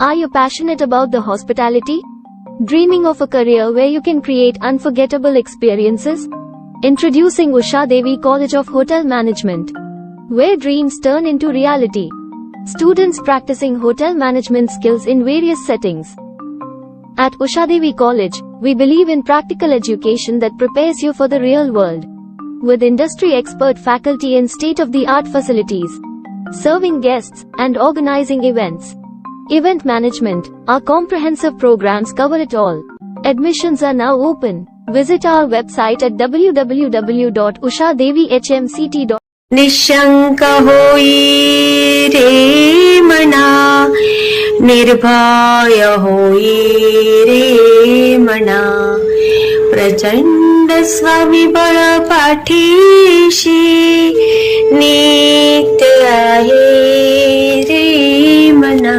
Are you passionate about the hospitality? Dreaming of a career where you can create unforgettable experiences? Introducing Usha Devi College of Hotel Management, where dreams turn into reality. Students practicing hotel management skills in various settings. At Usha Devi College, we believe in practical education that prepares you for the real world. With industry expert faculty and state-of-the-art facilities, serving guests, and organizing events. Event management, our comprehensive programs cover it all. Admissions are now open. Visit our website at www.ushadevihmct.com. Nishank होई रे मना, निर्भय होई रे मना, प्रचंड स्वामीबळ पाठीशी नित्य आहे रे मना,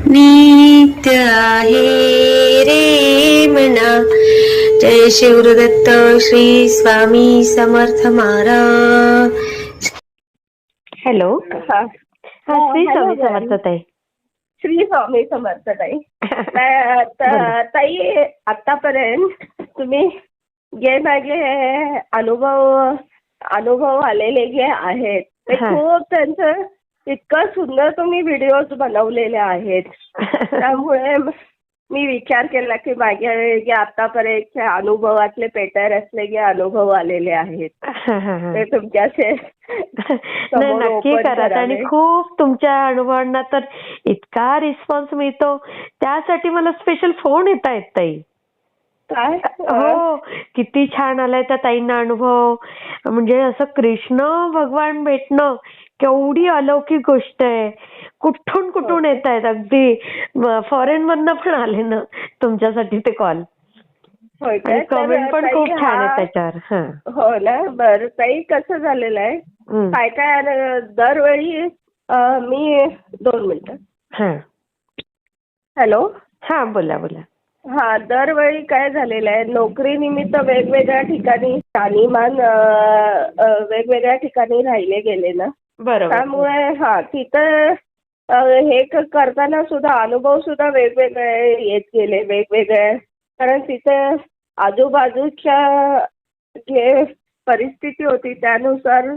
नित्य आहे रे मना. जय शिवदत्त श्री स्वामी समर्थ महाराज. हॅलो. श्री स्वामी समर्थ ताई. श्री स्वामी समर्थ ताई. ताई, आतापर्यंत तुम्ही जे माझे अनुभव आलेले जे आहेत ते खूप त्यांचं इतकं सुंदर तुम्ही व्हिडिओज बनवलेले आहेत. त्यामुळे मी विचार केला की माझे जे आतापर्यंतचे अनुभवातले पेटर असले जे अनुभव आलेले आहेत ते तुमच्याशी नक्की करा. आणि खूप तुमच्या अनुभवांना तर इतका रिस्पॉन्स मिळतो, त्यासाठी मला स्पेशल फोन येत आहेत ताई. काय? हो, किती छान आलाय त्या ताईंना अनुभव. म्हणजे असं कृष्ण भगवान भेटणं केवढी अलौकिक गोष्ट आहे. कुठून येत आहेत, अगदी फॉरेन मधनं पण आले ना तुमच्यासाठी ते कॉल. कमेंट पण खूप छान आहे त्याच्यावर. हो ना. बरं ताई, कसं झालेलं आहे काय काय दरवेळी मी 2 मिनिटं. हॅलो. हा, बोला बोला. हा, दरवेळी काय झालेलं आहे, नोकरी निमित्त वेगवेगळ्या ठिकाणी राहणीमान वेगवेगळ्या ठिकाणी राहिले गेले ना. बरोबर. त्यामुळे तिथं हे करताना सुद्धा अनुभव सुद्धा वेगवेगळे येत गेले वेगवेगळे. कारण तिथे आजूबाजूच्या जे परिस्थिती होती त्यानुसार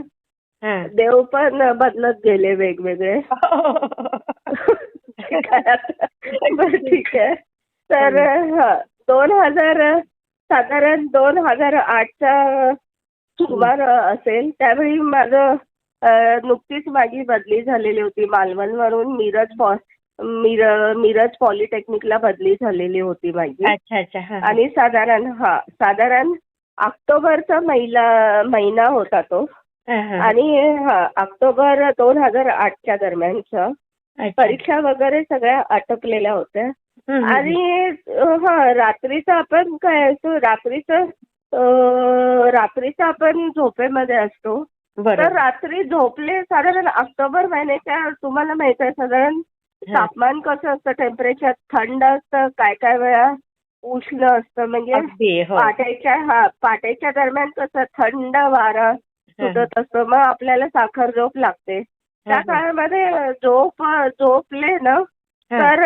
देव पण बदलत गेले वेगवेगळे. ठीक आहे. तर 2000 2008चा सुमार असेल, त्यावेळी माझं नुकतीच माझी बदली झालेली होती. मालवणवरून मिरज पॉलिटेक्निकला बदली झालेली होती माझी. आणि साधारण ऑक्टोबरचा महिना होता तो. आणि ऑक्टोबर 2008च्या दरम्यानच्या परीक्षा वगैरे सगळ्या आटोपलेल्या होत्या. आणि रात्रीचं आपण काय असतो, रात्रीचं आपण झोपेमध्ये असतो. तर रात्री झोपले साधारण ऑक्टोबर महिन्याच्या, तुम्हाला माहित आहे साधारण तापमान कसं असतं, टेम्परेचर थंड असतं, काय वेळा उष्ण असतं. म्हणजे पाट्याच्या दरम्यान कसं थंड वारा सुटत असतो, मग आपल्याला साखर झोप लागते. त्या काळामध्ये झोपले ना तर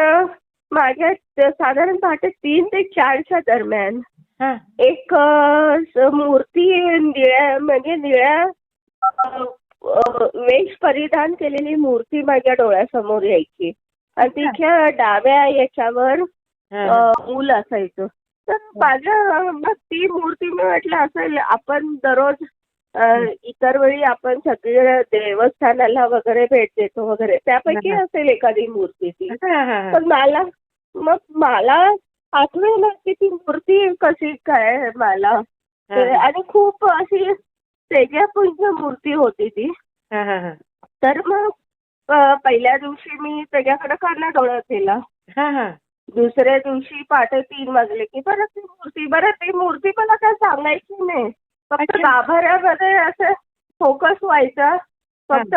माझ्या साधारण पहाटे 3 ते 4च्या दरम्यान एक मूर्ती निळ्या वेश परिधान केलेली मूर्ती माझ्या डोळ्यासमोर यायची. आणि तिच्या डाव्या याच्यावर मूल असायचं. तर मग ती मूर्ती मी म्हटलं असेल, आपण दररोज इतर वेळी आपण सगळे देवस्थानाला वगैरे भेट देतो वगैरे, त्यापैकी असेल एखादी मूर्ती ती. पण मला आठवेना की ती मूर्ती कशी काय मला. आणि खूप अशी तेजपुंज मूर्ती होती ती. तर मग पहिल्या दिवशी मी त्याच्याकडे कानाडोळा केला. दुसऱ्या दिवशी पहाटे 3 वाजले की परत ती मूर्ती मला काय सांगायची नाही. फक्त गाभाऱ्यामध्ये असं फोकस व्हायचा. फक्त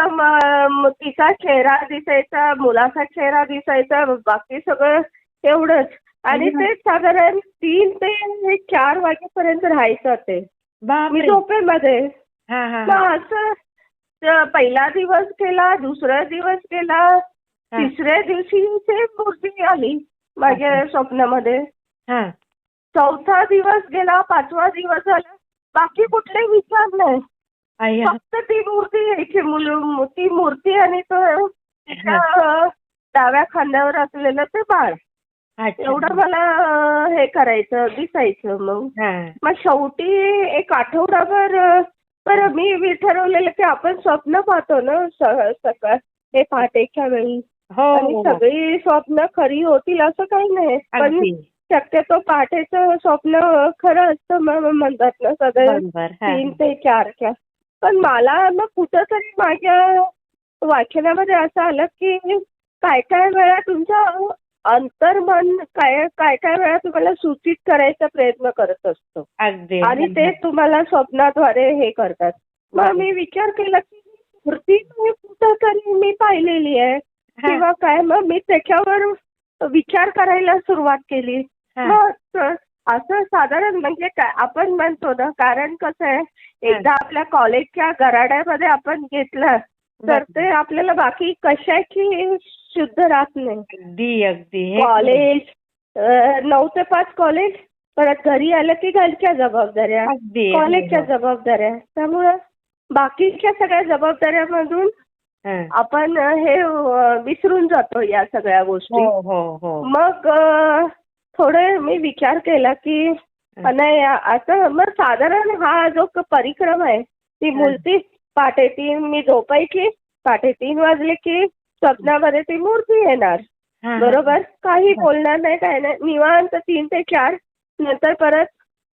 तिचा चेहरा दिसायचा, मुलाचा चेहरा दिसायचा, बाकी सगळं एवढंच. आणि ते साधारण 3 ते 4 वाजेपर्यंत राहायचं ते मी झोपेमध्ये. मग असं पहिला दिवस गेला, दुसरा दिवस गेला, तिसऱ्या दिवशी ते मूर्ती आली माझ्या स्वप्नामध्ये. हा. चौथा दिवस गेला, 5वा दिवस झाला, बाकी कुठले विचार नाही. अय्या. फक्त ती मूर्ती यायची, ती मूर्ती आणि तो तिच्या डाव्या खांद्यावर असलेलं ते बाळ. अच्छा. एवढं मला हे करायचं, दिसायचं. हा. मग शेवटी एक आठवडाभर बरं मी ठरवलेलं की आपण स्वप्न पाहतो ना सकाळ हे पहाटेच्या वेळी, हो आणि हो हो. सगळी स्वप्न खरी होतील असं काही नाही, पण अगदी. शक्यतो पहाटेचं स्वप्न खरं असतं म्हणतात ना सगळे बरोबर. हा. 3 ते 4च्या. पण मला ना कुठंतरी माझ्या वाचनामध्ये असं आलं की काय काय वेळा तुमचं अंतर्मन काय काय काय वेळा तुम्हाला सूचित करायचा प्रयत्न करत असतो, अगदी. आणि ते तुम्हाला स्वप्नाद्वारे हे करतात. मग मी विचार केला की मूर्ती कुठंतरी मी पाहिलेली आहे हा. किंवा काय. मग मी त्याच्यावर विचार करायला सुरुवात केली. हा. मग असं साधारण म्हणजे काय आपण म्हणतो ना, कारण कसं आहे, एकदा आपल्या कॉलेजच्या गराड्यामध्ये आपण घेतलं तर ते आपल्याला बाकी कशाची शुद्ध राहत नाही. अगदी अगदी. हे कॉलेज 9 ते 5 कॉलेज, परत घरी आलं की घरच्या जबाबदाऱ्या, अगदी. कॉलेजच्या जबाबदाऱ्या, त्यामुळं बाकीच्या सगळ्या जबाबदाऱ्यामधून हा. आपण हे विसरून जातो या सगळ्या गोष्टी. हो हो हो. मग थोडे मी विचार केला की नाही आता मग साधारण हा जो परिक्रम आहे ती मूर्ती पहाटे 3 मी झोपायची, पहाटे 3 वाजले की स्वप्नामध्ये ती मूर्ती येणार. हा. बरोबर, काही बोलणार नाही, काय नाही, निवांत 3 ते 4 नंतर परत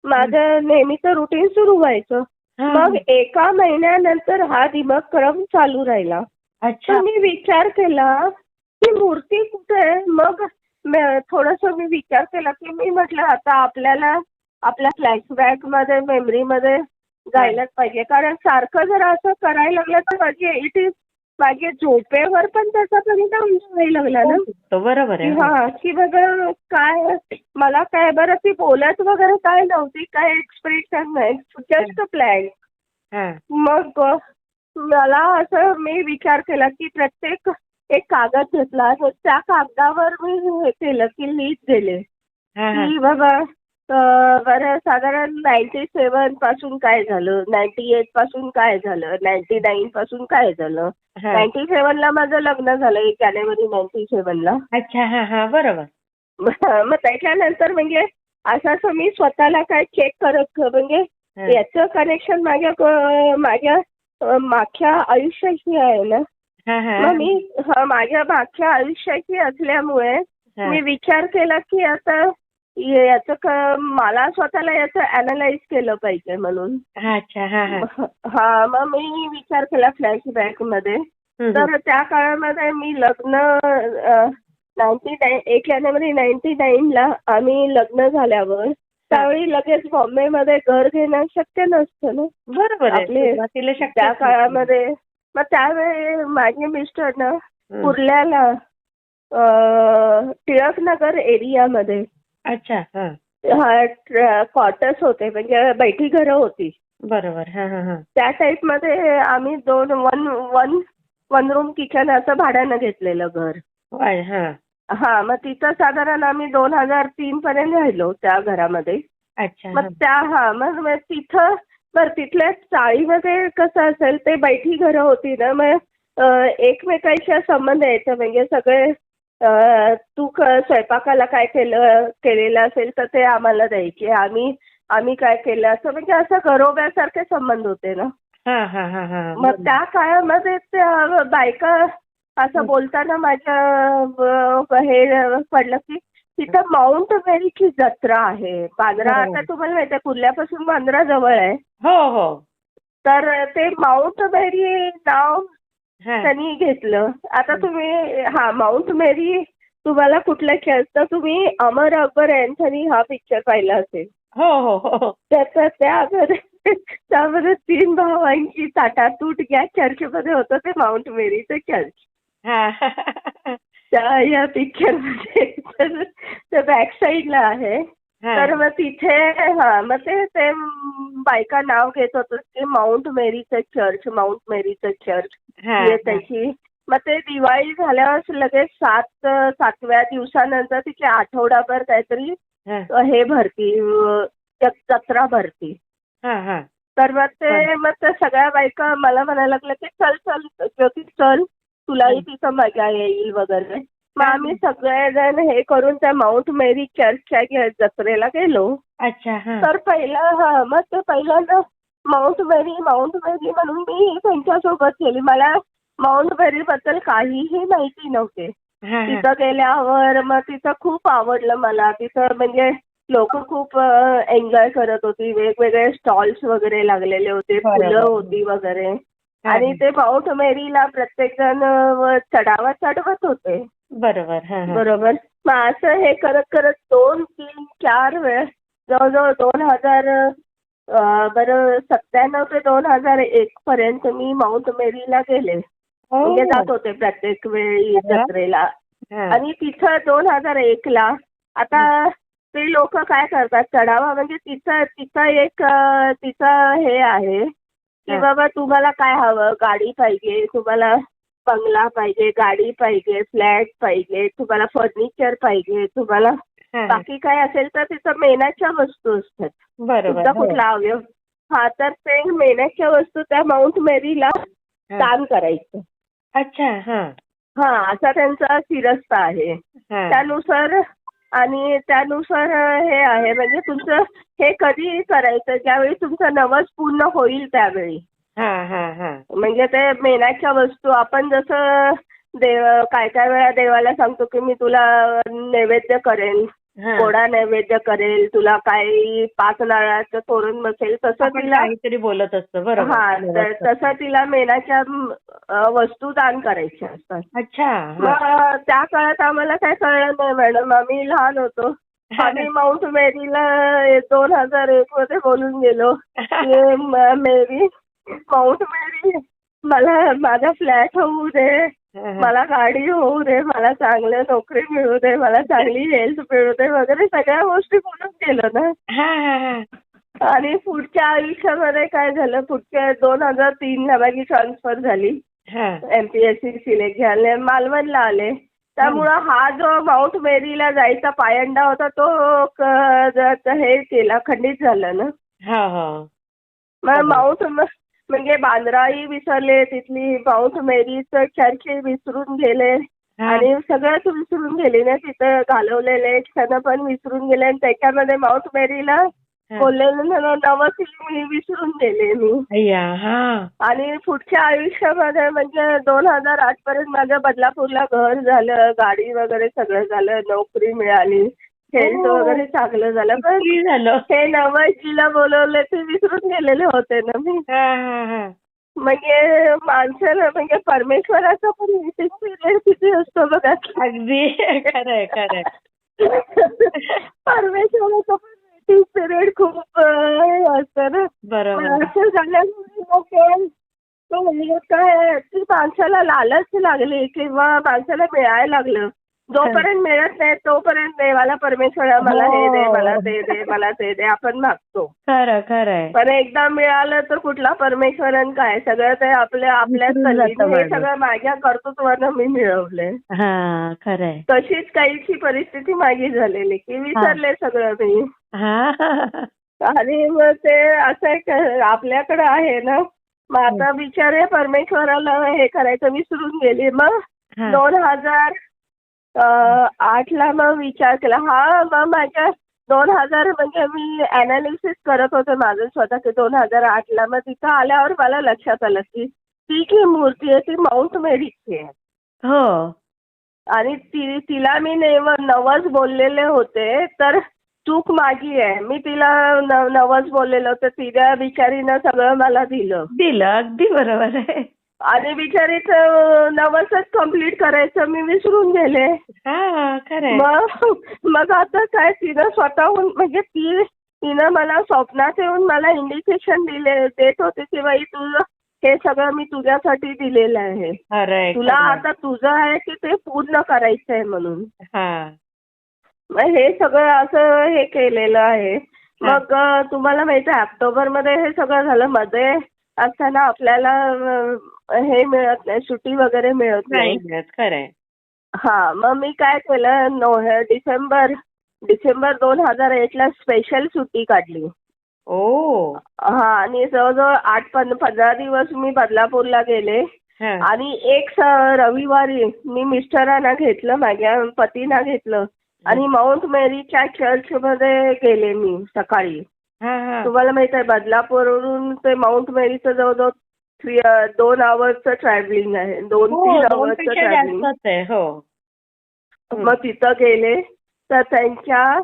माझं नेहमीचं रुटीन सुरू व्हायचं. हा. मग एका महिन्यानंतर हा दिनक्रम चालू राहिला. अच्छा. तर मी विचार केला की मूर्ती कुठे आहे. मग थोडंसं मी विचार केला की मी म्हटलं आता आपल्याला आपल्या फ्लॅशबॅक मध्ये मेमरीमध्ये जायलाच पाहिजे, कारण सारखं जर असं करायला लागलं तर माझ्या झोपेवर पण त्याचा परिणाम व्हायला लागला ना. तो बरोबर आहे. हा, की बघा काय मला काय बरं ती बोलत वगैरे काय नव्हती, काय एक्सप्रेशन नाही, जस्ट प्लॅन. हा. मग मला असं मी विचार केला की प्रत्येक एक कागद घेतला, त्या कागदावर मी हे केलं की लिहित गेले हा. हा. की बाबा बरं साधारण 97 पासून काय झालं, 98 पासून काय झालं, 99 पासून काय झालं. हा. 97ला माझं लग्न झालं, 1 जानेवारी 97ला. अच्छा. हा हा. बरोबर. मग त्याच्यानंतर म्हणजे असं मी स्वतःला काय चेक करत म्हणजे याचं कनेक्शन माझ्या मागच्या आयुष्याशी आहे ना. हा. हा. मग मी माझ्या मागच्या आयुष्याची असल्यामुळे मी विचार केला की आता याचं मला स्वतःला याचं अॅनालाइज केलं पाहिजे म्हणून. अच्छा. हा. हा. हा, मग मी विचार केला फ्लॅशबॅक मध्ये. तर त्या काळामध्ये मी लग्न 1 जानेवारी 99ला आम्ही लग्न झाल्यावर त्यावेळी लगेच बॉम्बेमध्ये घर घेणं शक्य नसतं ना. बरोबर आहे. आपले सुरुवातीला शक्य त्या नसतं. काळामध्ये. मग त्यावेळी माझे मिस्टर ना कुर्ल्याला टिळकनगर एरियामध्ये अच्छा. हा. क्वार्टर्स होते, म्हणजे बैठी घरं होती. बरोबर. हा. हा. हा. त्या टाईप मध्ये आम्ही 1 रूम किचन असं भाड्यानं घेतलेलं घर. हा. हा, मग तिथं साधारण आम्ही 2003 पर्यंत राहिलो त्या घरामध्ये. अच्छा. मग मग तिथं बरं तिथल्या चाळीमध्ये कसं असेल ते बैठी घरं होती ना, मग एकमेकांशी संबंध यायचा, म्हणजे सगळे तू स्वयंपाकाला काय केलेलं असेल तर ते आम्हाला द्यायचे, आम्ही काय केलं असं, म्हणजे असं घरोब्यासारखे संबंध होते ना. हा. हा. हा. हा. मग त्या काळामध्ये त्या बायका असं बोलताना माझ्या हे पडलं की तिथं माउंट मेरीची जत्रा आहे. बांद्रा, आता तुम्हाला माहिती आहे कुर्ल्यापासून बांद्रा जवळ आहे. हो हो. तर ते माउंट मेरी नाव त्यांनी घेतलं. आता तुम्ही माउंट मेरी तुम्हाला कुठल्या खेळतं, तुम्ही अमर अकबर अँथनी हा पिक्चर पाहिला असेल. हो हो हो. त्यामध्ये 3 भावांची ताटातूट या चर्चमध्ये होतं ते माउंट मेरीचं चर्च. या पिक्चर मध्ये बॅक साईडला आहे. तर मग तिथे मग ते बायका नाव घेत होतं की माउंट मेरीचं चर्च, माउंट मेरीचं चर्च. त्याची मग ते दिवाळी झाल्यावर लगेच 7व्या दिवसानंतर तिची आठवडाभर काहीतरी हे भरती जत्रा भरती. तर मग त्या सगळ्या बायका मला म्हणायला लागल्या की चल चल ज्योती चल तुलाही तिथं मजा येईल वगैरे. मग आम्ही सगळेजण हे करून त्या माउंट मेरी चर्चच्या जत्रेला गेलो. अच्छा. तर मग ते पहिल्यांदा माउंट मेरी म्हणून मी त्यांच्यासोबत गेली. मला माउंट मेरी बद्दल काहीही माहिती नव्हते. तिथं गेल्यावर मग तिथं खूप आवडलं मला. तिथं म्हणजे लोक खूप एन्जॉय करत होती. वेगवेगळे स्टॉल्स वगैरे लागलेले होते, फुलं होती वगैरे. आणि ते माउंट मेरीला प्रत्येक जण चढावा चढवत होते. बरोबर. मग असं हे करत करत 2, 3, 4 वेळेस जवळजवळ 97 ते 2001 पर्यंत मी माउंट मेरीला गेले. म्हणजे जात होते प्रत्येक वेळी जत्रेला. आणि तिथं 2001ला आता ते लोक काय करतात चढावा म्हणजे तिचं हे आहे की बाबा तुम्हाला काय हवं, गाडी पाहिजे, तुम्हाला बंगला पाहिजे, गाडी पाहिजे, फ्लॅट पाहिजे, तुम्हाला फर्निचर पाहिजे, तुम्हाला बाकी काय असेल तर तिथं मेणाच्या वस्तू असतात. तुमचा कुठला अवयव तर ते मेणाच्या वस्तू त्या माउंट मेरीला दान करायचं. अच्छा. असा त्यांचा शिरस्ता आहे. त्यानुसार हे आहे म्हणजे तुमचं हे कधी करायचं ज्यावेळी तुमचं नवस पूर्ण होईल त्यावेळी. म्हणजे ते मेणाच्या वस्तू आपण जसं काय वेळा देवाला सांगतो की मी तुला नैवेद्य करेन, गोडा नैवेद्य करेल, तुला काही 5 नारळाचं तोरण बसेल, तसं तिला काहीतरी बोलत असतं. तर तसं तिला मेणाच्या वस्तू दान करायच्या असतात. अच्छा. मग त्या काळात आम्हाला काय कळलं नाही मॅडम. आम्ही लहान होतो. आम्ही माउंट मेरीला 2001 मध्ये बोलून गेलो की मेरी माउंट मेरी मला माझा फ्लॅट होऊ दे, मला गाडी होऊ दे, मला चांगलं नोकरी मिळू दे, मला चांगली हेल्थ मिळू दे वगैरे सगळ्या गोष्टी बोलून गेलो ना. आणि पुढच्या आयुष्यामध्ये काय झालं, पुढच्या 2003ला माझी ट्रान्सफर झाली. MPSC सिलेक्ट झाले, मालवणला आले. त्यामुळं हा जो माउंट मेरीला जायचा पायंडा होता तो हे केला, खंडित झाला ना. मग म्हणजे बांद्राही विसरले, तिथली माउंट मेरीचं चर्च विसरून गेले आणि सगळंच विसरून गेले ना. तिथं घालवलेले क्षण पण विसरून गेले आणि त्याच्यामध्ये माउंट मेरीला बोललेलं नवस मी विसरून गेले मी. आणि पुढच्या आयुष्यामध्ये म्हणजे 2008 पर्यंत माझं बदलापूरला घर झालं, गाडी वगैरे सगळं झालं, नोकरी मिळाली, हेल्थ वगैरे चांगलं झालं. पण हे नवस जिला बोलवले ते विसरून गेलेले होते ना मी. म्हणजे माणसाला म्हणजे परमेश्वराचा पण वेटिंग पिरियड किती असतो बघा. अगदी खरंय. परमेश्वराचा पण वेटिंग पिरियड खूप असतं ना. असं झाल्यामुळे काय ती माणसाला लालच लागली किंवा माणसाला मिळायला लागलं. जोपर्यंत मिळत नाही तोपर्यंत देवाला परमेश्वरा मला हे दे, मला ते दे, मला ते दे आपण मागतो. खरंय. पण एकदा मिळालं तर कुठला परमेश्वरन काय सगळं ते आपल्याच हे सगळं माझ्या कर्तृत्वानं मी मिळवलंय. खरंय. तशीच काहीची परिस्थिती माझी झालेली की विसरले सगळं मी. आणि मग ते असं आपल्याकडे आहे ना. मग आता बिचारे परमेश्वराला हे करायचं विसरून गेली. मग 2008ला मग विचार केला. मग माझ्या 2000 म्हणजे मी अनालिसिस करत होते माझं स्वतः की 2008ला मग तिथं आल्यावर मला लक्षात आलं की ती जी मूर्ती आहे ती माउंट मेरीची आहे. आणि तिला मी नवस बोललेले होते तर चूक माझी आहे. मी तिला नवस बोललेलं होतं, तिच्या बिचारीनं सगळं मला दिलं. अगदी बरोबर आहे. आणि बिचारीचं नवसच कम्प्लीट करायचं मी विसरून गेले. मग आता काय तिनं स्वतःहून म्हणजे तिनं मला स्वप्नात येऊन मला इंडिकेशन देत होते की बाई तुझं हे सगळं मी तुझ्यासाठी दिलेलं आहे. तुला आता तुझं आहे की ते पूर्ण करायचं आहे म्हणून. मग हे सगळं असं हे केलेलं आहे. मग तुम्हाला माहिती आहे ऑक्टोबरमध्ये हे सगळं झालं. मध्ये असताना आपल्याला हे मिळत नाही, सुट्टी वगैरे मिळत नाही नाही. मिळत, खरंय. हा, मग मी काय केलं, डिसेंबर डिसेंबर 2001 ला स्पेशल सुट्टी काढली. ओ. हा, आणि जवळजवळ 15 दिवस मी बदलापूरला गेले. हा. आणि रविवारी मी मिस्टरांना घेतलं, माझ्या पतींना घेतलं आणि माउंट मेरीच्या चर्चमध्ये गेले मी सकाळी. हा, हा. तुम्हाला माहित आहे बदलापूरवरून ते माउंट मेरीचं जवळजवळ 2 आवर्सचं ट्रॅव्हलिंग आहे, 2-3 हो, आवर्सचं 2 पेक्षा ट्रॅव्हलिंग. जास्तच आहे. हो. मग तिथं गेले तर त्यांच्या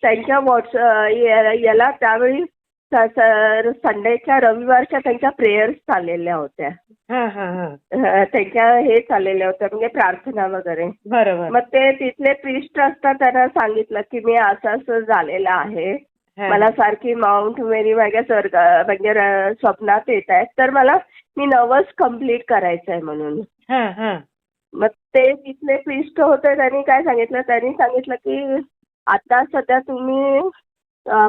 त्यांच्या याला त्यावेळी संडेच्या रविवारच्या त्यांच्या प्रेयर्स चाललेल्या होत्या. हा, हा, हा. त्यांच्या हे चाललेल्या होत्या म्हणजे प्रार्थना वगैरे. बरोबर. मग ते तिथले प्रिस्ट असतात, त्यांना सांगितलं की मी असं असं झालेलं आहे, हा. मला सारखी माउंट मेरी माझ्या म्हणजे स्वप्नात येत आहेत, तर मला मी नवस कम्प्लीट करायचं आहे म्हणून. हा, हा. मग ते तिथले प्रिस्ट होते, त्यांनी काय सांगितलं, त्यांनी सांगितलं की आता सध्या तुम्ही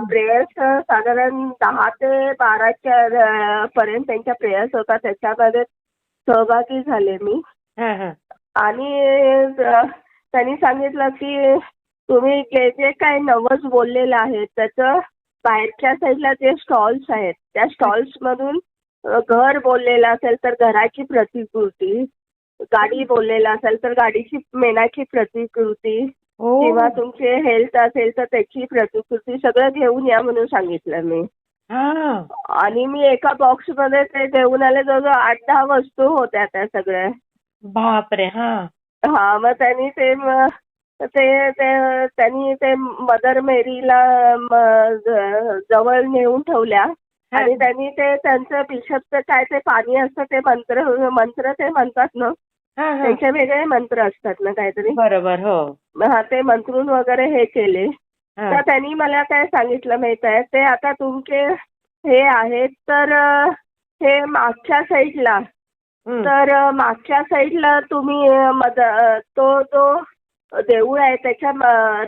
प्रेयर्स साधारण 10 ते 12 पर्यंत त्यांच्या प्रेयर्स होतात, त्याच्यामध्ये सहभागी झाले मी. हा, हा. आणि त्यांनी सांगितलं की तुम्ही जे जे काही नवस बोललेलं आहे त्याचं बाहेरच्या साईडला जे स्टॉल्स आहेत त्या स्टॉल्समधून घर बोललेलं असेल तर घराची प्रतिकृती, गाडी बोललेला असेल तर गाडीची मेणाची प्रतिकृती, किंवा तुमचे हेल्थ असेल तर त्याची प्रतिकृती सगळं घेऊन या म्हणून सांगितलं मी. हा. आणि मी एका बॉक्समध्ये ते घेऊन आले, जवळजवळ 8-10 वस्तू होत्या त्या सगळ्या. बापरे. हा. हा, मग त्यांनी त्यांनी ते मदर मेरीला जवळ नेऊन ठेवल्या आणि त्यांनी ते त्यांचं बिशपचं काय ते पाणी असतं ते मंत्र ते म्हणतात ना, त्यांचे वेगळे मंत्र असतात ना काहीतरी. बरोबर. हो. हा, ते मंत्रून वगैरे हे केले. तर त्यांनी मला काय सांगितलं माहित आहे, ते आता तुमचे हे आहेत तर हे मागच्या साईडला, तर मागच्या साईडला तुम्ही तो देऊळ आहे त्याच्या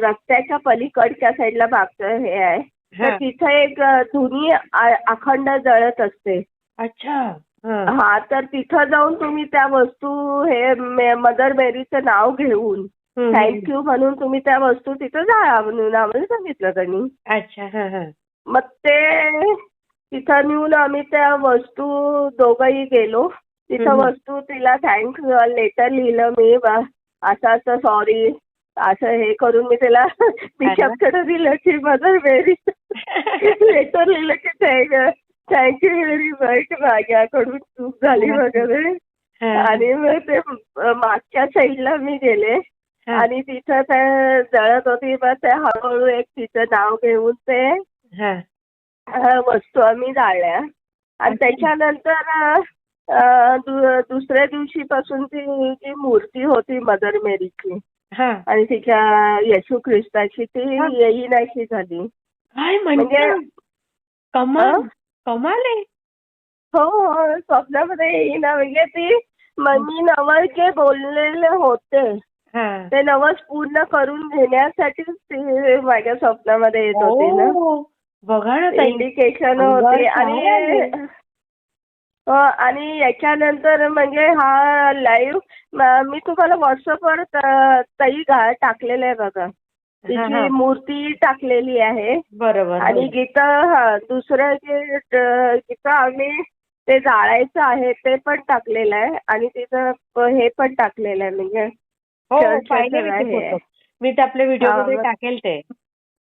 रस्त्याच्या पलीकडच्या साईडला मागचं हे आहे, तर तिथं एक धुनी अखंड जळत असते. अच्छा. हा, तर तिथं जाऊन तुम्ही त्या वस्तू हे मदर मेरीचं नाव घेऊन थँक्यू म्हणून तुम्ही त्या वस्तू तिथं जाळा म्हणून आम्हाला सांगितलं त्यांनी. अच्छा. मग ते तिथं नेऊन आम्ही त्या वस्तू दोघंही गेलो. तिथं वस्तू तिला थँक्स लेटर लिहिलं मी, असं असं सॉरी असं हे करून मी त्याला बिशपकडे दिलं की मदर मेरी लेटर लिहिलं की थँक्यू व्हेरी मच, माझ्याकडून चूक झाली वगैरे. आणि मग ते मागच्या साईडला मी गेले आणि तिथं ते जळत होती, मग ते हळूहळू एक तिचं नाव घेऊन ते वस्तू आम्ही जाळल्या. आणि त्याच्यानंतर दुसऱ्या दिवशीपासून ती जी मूर्ती होती मदर मेरीची आणि तिच्या येशू ख्रिस्ताची ती येईनाशी झाली. म्हणजे कमाल आहे. हो, स्वप्नामध्ये येईना. म्हणजे ती मी नवस जे बोललेले होते ते नवस पूर्ण करून घेण्यासाठीच ती माझ्या स्वप्नामध्ये येत होती ना. बघा ना, इंडिकेशन होते. आणि याच्यानंतर म्हणजे हा लाईव्ह मी तुम्हाला व्हॉट्सअपवर ताई टाकलेलं आहे बघा, तिची मूर्ती टाकलेली आहे. बरोबर. आणि दुसरं जे गीतं आम्ही ते जाळायचं आहे ते पण टाकलेलं आहे आणि तिचं हे पण टाकलेलं आहे, म्हणजे मी ते आपल्या व्हिडिओमध्ये टाकेल ते.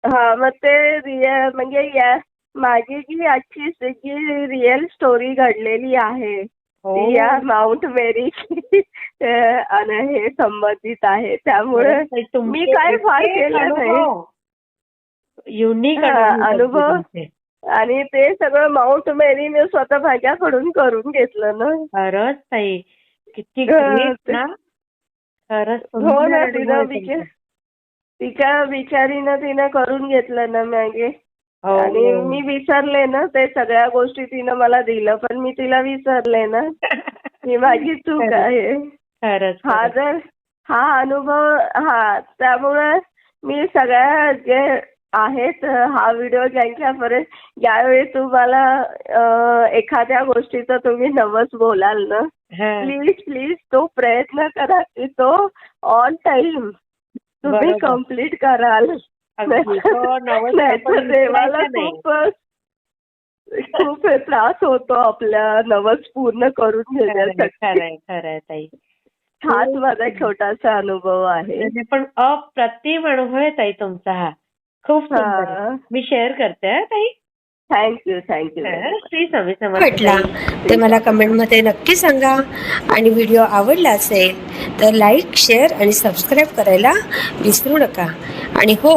हा, मग ते म्हणजे माझी जी आजची जी रिअल स्टोरी घडलेली आहे ती या माउंट मेरीची हे संबंधित आहे. त्यामुळे मी काय फार केलं नाही, युनिक अनुभव. आणि ते सगळं माउंट मेरीने स्वतः माझ्याकडून करून घेतलं ना. खरंच ताई, किती ग्रेट ना. खरंच. हो ना, तिच्या विचारीनं तिनं करून घेतलं ना मागे. आणि मी विसरले ना, ते सगळ्या गोष्टी तिनं मला दिलं पण मी तिला विसरले ना. ही माझी चूक आहे. हा अनुभव. त्यामुळे मी सगळ्या जे आहेत हा व्हिडिओ ज्यांच्यापर्यंत ज्यावेळी तुम्हाला एखाद्या गोष्टीचं तुम्ही नवस बोलाल ना, प्लीज तो प्रयत्न करा की तो ऑन टाइम तुम्ही कम्प्लीट कराल. नाहीतर देवाला खूप त्रास होतो आपल्या नवस पूर्ण करून घेण्यासाठी. खरंय ताई. हाच माझा छोटासा अनुभव आहे. पण अप्रतिम अनुभव आहे ताई तुमचा हा. खूप सुंदर. मी शेअर करते ताई. थँक्यू. श्री स्वामी समर्थ. वाटला ते मला कमेंटमध्ये नक्की सांगा. आणि व्हिडिओ आवडला असेल तर लाईक, शेअर आणि सबस्क्राईब करायला विसरू नका. आणि हो,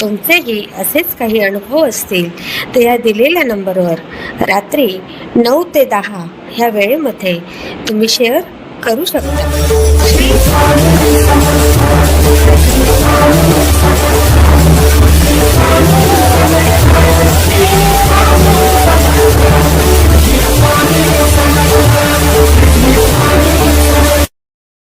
तुमचेही असेच काही अनुभव असतील तर या दिलेल्या नंबरवर रात्री 9 ते 10 ह्या वेळेमध्ये तुम्ही शेअर करू शकता.